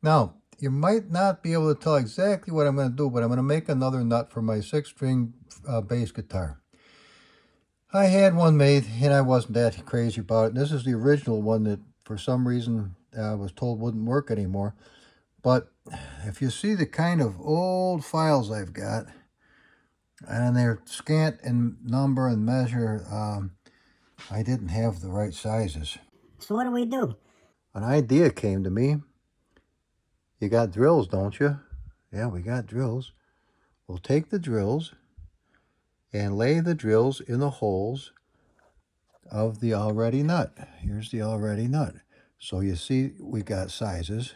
Now, you might not be able to tell exactly what I'm going to do, but I'm going to make another nut for my 6-string bass guitar. I had one made, and I wasn't that crazy about it. This is the original one that, for some reason, I was told wouldn't work anymore. But if you see the kind of old files I've got, and they're scant in number and measure, I didn't have the right sizes. So what do we do? An idea came to me. You got drills, don't you? Yeah, we got drills. We'll take the drills and lay the drills in the holes of the already nut. Here's the already nut. So you see we got sizes.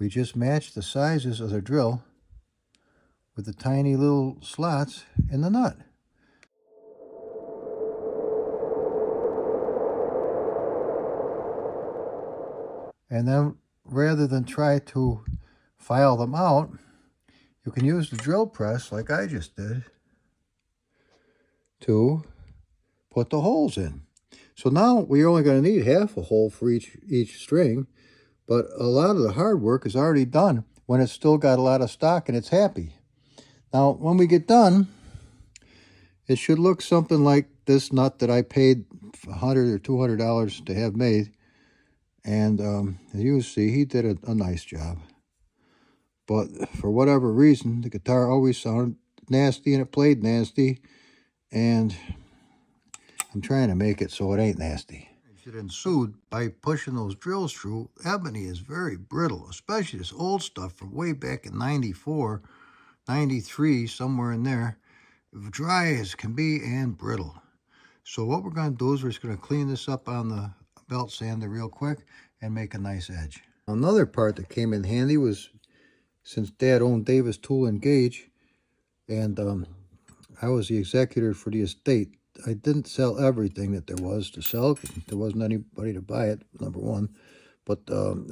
We just match the sizes of the drill with the tiny little slots in the nut. And then rather than try to file them out, you can use the drill press like I just did to put the holes in. So now we're only going to need half a hole for each string, but a lot of the hard work is already done when it's still got a lot of stock and it's happy. Now, when we get done, it should look something like this nut that I paid $100 or $200 to have made. And as you see, he did a nice job. But for whatever reason, the guitar always sounded nasty and it played nasty. And I'm trying to make it so it ain't nasty. It ensued by pushing those drills through. Ebony is very brittle, especially this old stuff from way back in 94, 93, somewhere in there. Dry as can be and brittle. So what we're going to do is we're just going to clean this up on the belt sander real quick and make a nice edge. Another part that came in handy was, since Dad owned Davis Tool and Gauge, and I was the executor for the estate, I didn't sell everything that there was to sell. There wasn't anybody to buy it, number one. But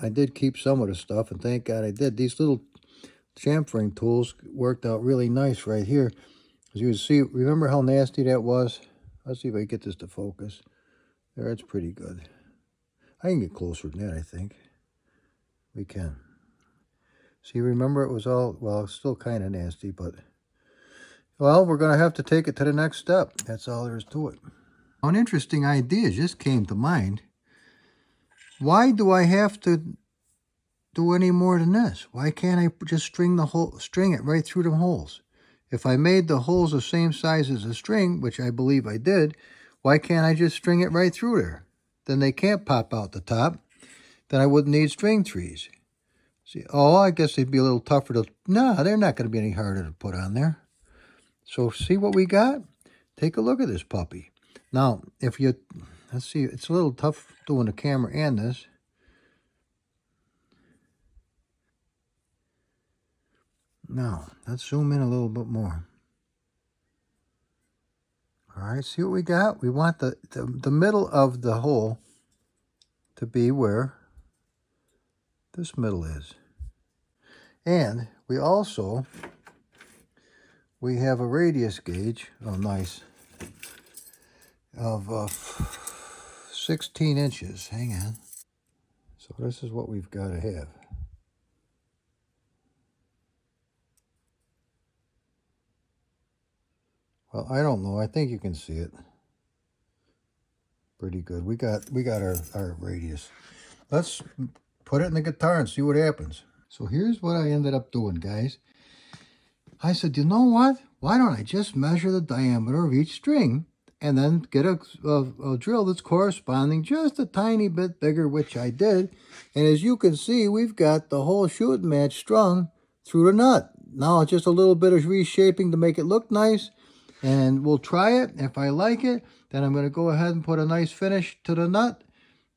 I did keep some of the stuff, and thank God I did. These little chamfering tools worked out really nice right here. As you can see, remember how nasty that was? Let's see if I can get this to focus. There, it's pretty good. I can get closer than that, I think. We can. See, remember it was all, well, still kind of nasty, but... Well, we're going to have to take it to the next step. That's all there is to it. An interesting idea just came to mind. Why do I have to do any more than this? Why can't I just string it right through the holes? If I made the holes the same size as the string, which I believe I did, why can't I just string it right through there? Then they can't pop out the top. Then I wouldn't need string trees. See, oh, I guess they'd be a little tougher to... No, they're not going to be any harder to put on there. So see what we got? Take a look at this puppy. Now, if you... Let's see, it's a little tough doing the camera and this. Now, let's zoom in a little bit more. All right, see what we got? We want the middle of the hole to be where this middle is. And we also, we have a radius gauge, oh nice, of 16 inches. Hang on. So this is what we've got to have. Well, I don't know. I think you can see it pretty good. We got our radius. Let's put it in the guitar and see what happens. So here's what I ended up doing, guys. I said, you know what? Why don't I just measure the diameter of each string and then get a drill that's corresponding just a tiny bit bigger, which I did. And as you can see, we've got the whole shooting match strung through the nut. Now it's just a little bit of reshaping to make it look nice. And we'll try it. If I like it, then I'm going to go ahead and put a nice finish to the nut.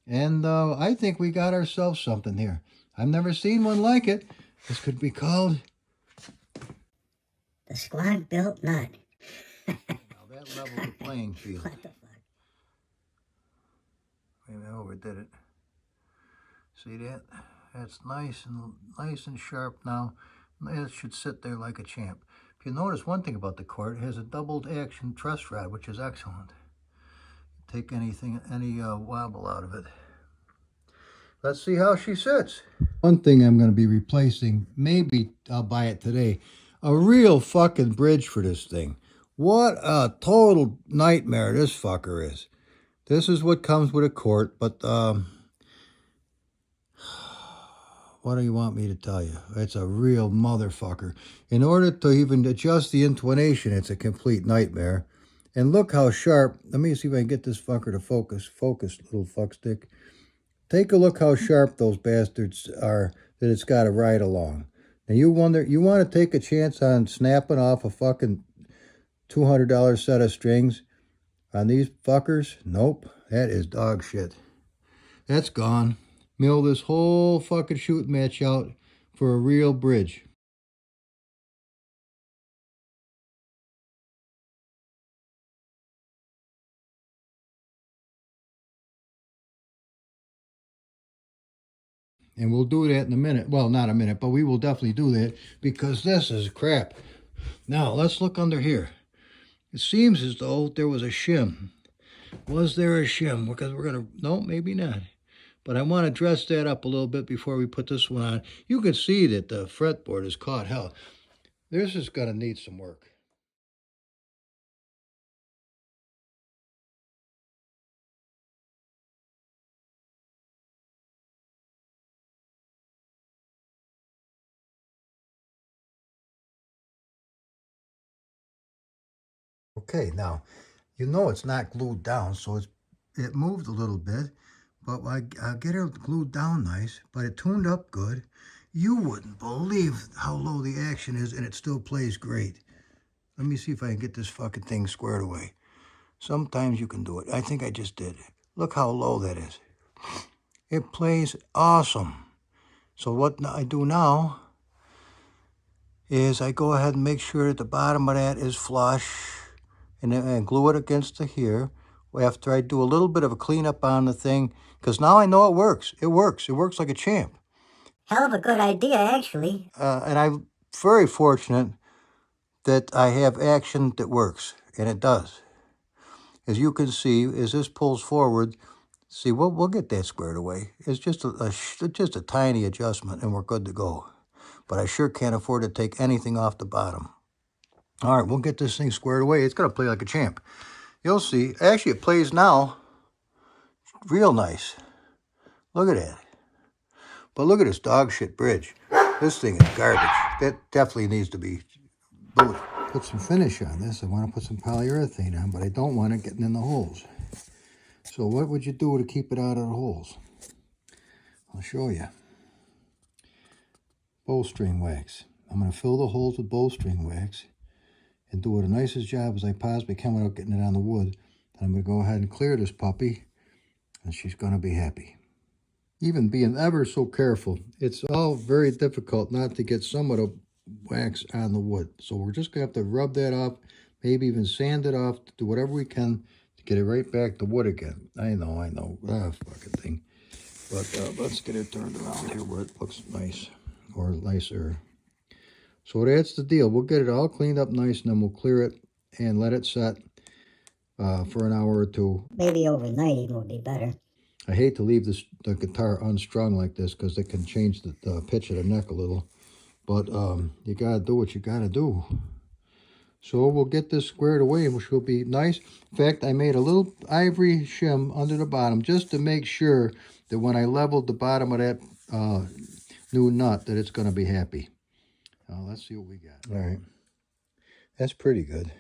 And I think we got ourselves something here. I've never seen one like it. This could be called... the squad built nut. Now that leveled the playing field. What the fuck? Maybe I overdid it. See that? That's nice and sharp now. It should sit there like a champ. If you notice one thing about the cord, it has a doubled action truss rod, which is excellent. Take any wobble out of it. Let's see how she sits. One thing I'm going to be replacing, maybe I'll buy it today, a real fucking bridge for this thing. What a total nightmare this fucker is. This is what comes with a quart, but what do you want me to tell you? It's a real motherfucker. In order to even adjust the intonation, it's a complete nightmare. And look how sharp. Let me see if I can get this fucker to focus. Focus, little fuckstick. Take a look how sharp those bastards are that it's got to ride along. Now you want to take a chance on snapping off a fucking $200 set of strings on these fuckers? Nope, that is dog shit. That's gone. Mill this whole fucking shooting match out for a real bridge. And we'll do that in a minute. Well, not a minute, but we will definitely do that because this is crap. Now, let's look under here. It seems as though there was a shim. Was there a shim? Because we're going to... No, maybe not. But I want to dress that up a little bit before we put this one on. You can see that the fretboard is caught hell. This is going to need some work. Okay, now, you know it's not glued down, so it moved a little bit, but I get it glued down nice, but it tuned up good. You wouldn't believe how low the action is, and it still plays great. Let me see if I can get this fucking thing squared away. Sometimes you can do it. I think I just did. Look how low that is. It plays awesome. So what I do now is I go ahead and make sure that the bottom of that is flush, and then I glue it against the here. After I do a little bit of a cleanup on the thing, because now I know it works. It works. It works like a champ. Hell of a good idea, actually. And I'm very fortunate that I have action that works, and it does. As you can see, as this pulls forward, see, we'll get that squared away. It's just a tiny adjustment, and we're good to go. But I sure can't afford to take anything off the bottom. All right, we'll get this thing squared away. It's going to play like a champ. You'll see. Actually, it plays now real nice. Look at that. But look at this dog shit bridge. This thing is garbage. That definitely needs to be booted. Put some finish on this. I want to put some polyurethane on, but I don't want it getting in the holes. So what would you do to keep it out of the holes? I'll show you. Bowstring wax. I'm going to fill the holes with bowstring wax and do it the nicest job as I possibly can without getting it on the wood. Then I'm going to go ahead and clear this puppy, and she's going to be happy. Even being ever so careful, it's all very difficult not to get some of the wax on the wood. So we're just going to have to rub that off, maybe even sand it off, do whatever we can to get it right back to wood again. I know, fucking thing. But let's get it turned around here where it looks nice, or nicer. So that's the deal. We'll get it all cleaned up nice, and then we'll clear it and let it set for an hour or two. Maybe overnight even would be better. I hate to leave the guitar unstrung like this because it can change the pitch of the neck a little. But you got to do what you got to do. So we'll get this squared away, which will be nice. In fact, I made a little ivory shim under the bottom just to make sure that when I leveled the bottom of that new nut that it's going to be happy. Let's see what we got. All right. That's pretty good.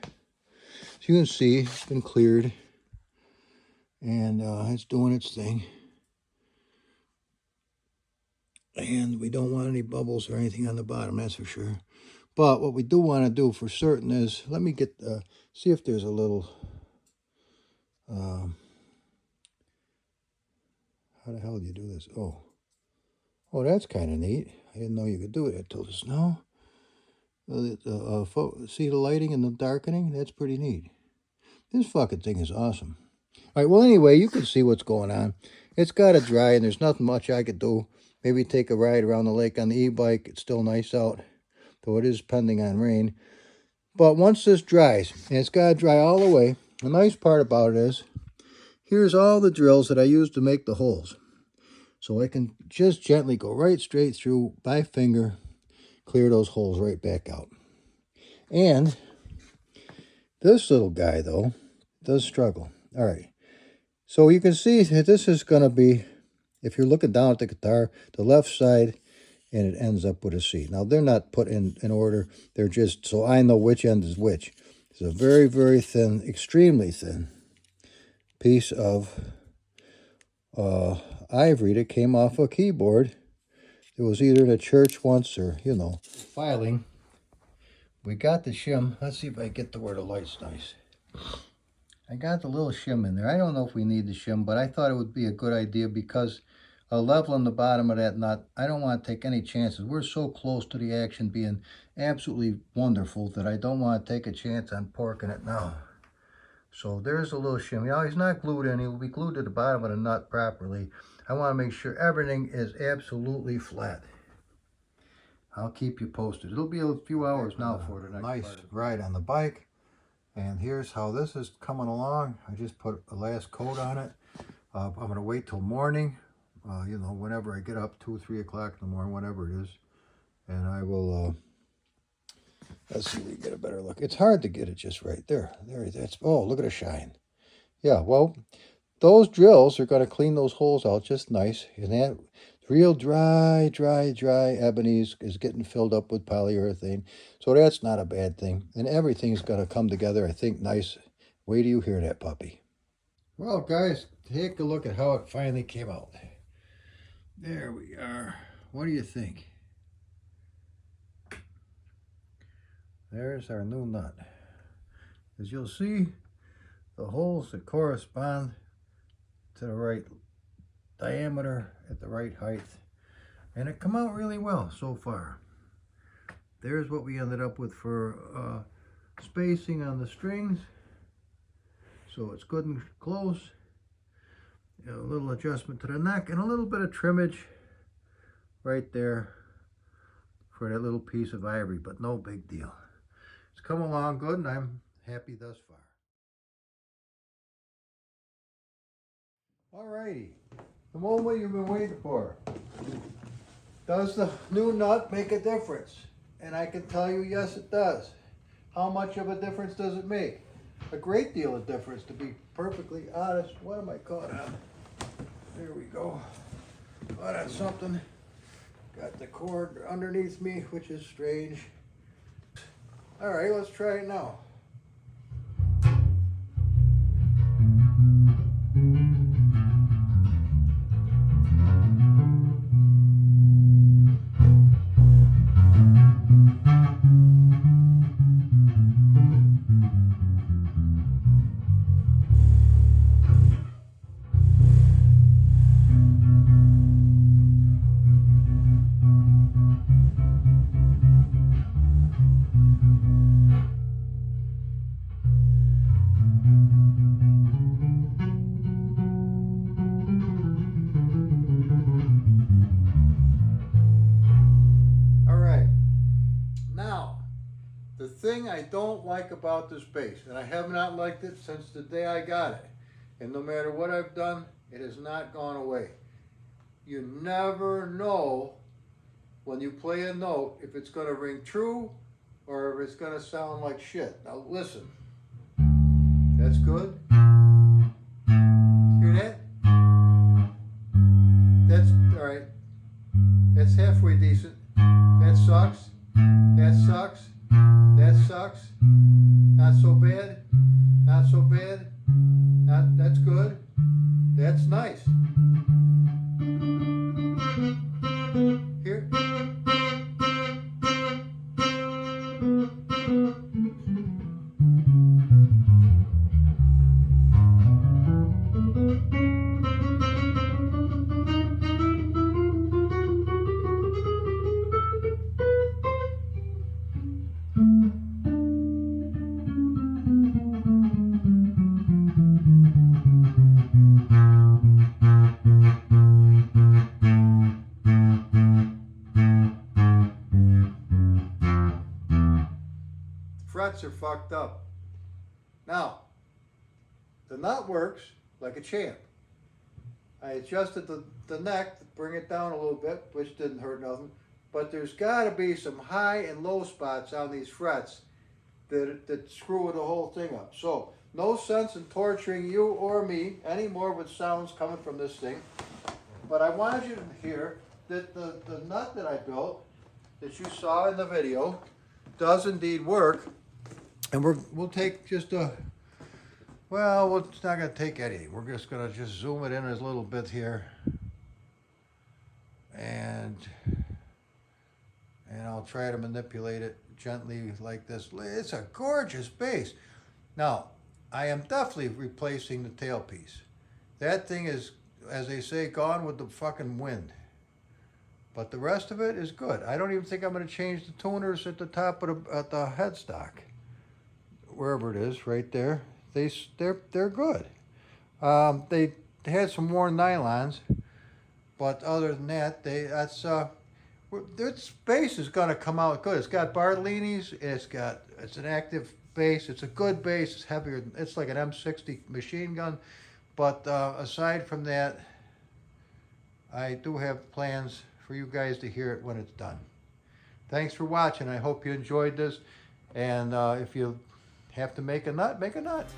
So you can see it's been cleared. And it's doing its thing. And we don't want any bubbles or anything on the bottom, that's for sure. But what we do want to do for certain is, let me get, see if there's a little, how the hell do you do this? Oh, that's kind of neat. I didn't know you could do it until just now. See the lighting and the darkening? That's pretty neat. This fucking thing is awesome. All right, well, anyway, you can see what's going on. It's got to dry, and there's nothing much I could do. Maybe take a ride around the lake on the e-bike. It's still nice out, though it is pending on rain. But once this dries, and it's got to dry all the way, the nice part about it is, here's all the drills that I used to make the holes. So I can just gently go right straight through by finger, clear those holes right back out. And this little guy, though, does struggle. All right. So you can see that this is going to be, if you're looking down at the guitar, the left side, and it ends up with a C. Now, they're not put in order. They're just so I know which end is which. It's a very, very thin, extremely thin piece of ivory that came off a keyboard. It was either in a church once or, you know. Filing. We got the shim. Let's see if I get to where the light's nice. I got the little shim in there. I don't know if we need the shim, but I thought it would be a good idea because leveling the bottom of that nut, I don't want to take any chances. We're so close to the action being absolutely wonderful that I don't want to take a chance on porking it now. So there's a little shim. You know, he's not glued in. He will be glued to the bottom of the nut properly. I want to make sure everything is absolutely flat. I'll keep you posted. It'll be a few hours now for the next nice ride on the bike. And here's how this is coming along. I just put a last coat on it. I'm going to wait till morning, you know, whenever I get up, 2 or 3 o'clock in the morning, whatever it is. And I will, let's see if we can get a better look. It's hard to get it just right there. There, that's, oh, look at the shine. Yeah, well, those drills are going to clean those holes out just nice. And that real dry ebony is getting filled up with polyurethane. So that's not a bad thing. And everything's going to come together, I think, nice. Wait till you hear that puppy. Well, guys, take a look at how it finally came out. There we are. What do you think? There's our new nut. As you'll see, the holes that correspond to the right diameter at the right height, and it come out really well so far. There's what we ended up with for spacing on the strings, so it's good and close. A little adjustment to the neck and a little bit of trimmage right there for that little piece of ivory, but no big deal. It's come along good and I'm happy thus far. Alrighty, the moment you've been waiting for. Does the new nut make a difference? And I can tell you, yes, it does. How much of a difference does it make? A great deal of difference, to be perfectly honest. What am I caught on? There we go. Caught on something. Got the cord underneath me, which is strange. Alright, let's try it now. The thing I don't like about this bass, and I have not liked it since the day I got it, and no matter what I've done, it has not gone away. You never know when you play a note if it's going to ring true or if it's going to sound like shit. Now listen. That's good. Hear that? That's all right. That's halfway decent. That sucks. That sucks. That sucks. Not so bad. Not so bad. That's good. That's nice. Here. Frets are fucked up. Now, the nut works like a champ. I adjusted the neck to bring it down a little bit, which didn't hurt nothing. But there's got to be some high and low spots on these frets that screw the whole thing up. So no sense in torturing you or me anymore with sounds coming from this thing. But I wanted you to hear that the nut that I built, that you saw in the video, does indeed work. And we'll take just a, well, it's not going to take anything. We're just going to just zoom it in a little bit here. And I'll try to manipulate it gently like this. It's a gorgeous base. Now, I am definitely replacing the tailpiece. That thing is, as they say, gone with the fucking wind. But the rest of it is good. I don't even think I'm going to change the tuners at the top of the headstock. Wherever it is, right there. They're good. They had some worn nylons, but other than that, this base is going to come out good. It's got Bartolini's. It's an active base. It's a good base. It's heavier. It's like an M60 machine gun. But aside from that, I do have plans for you guys to hear it when it's done. Thanks for watching. I hope you enjoyed this. And if you have to make a nut, make a nut.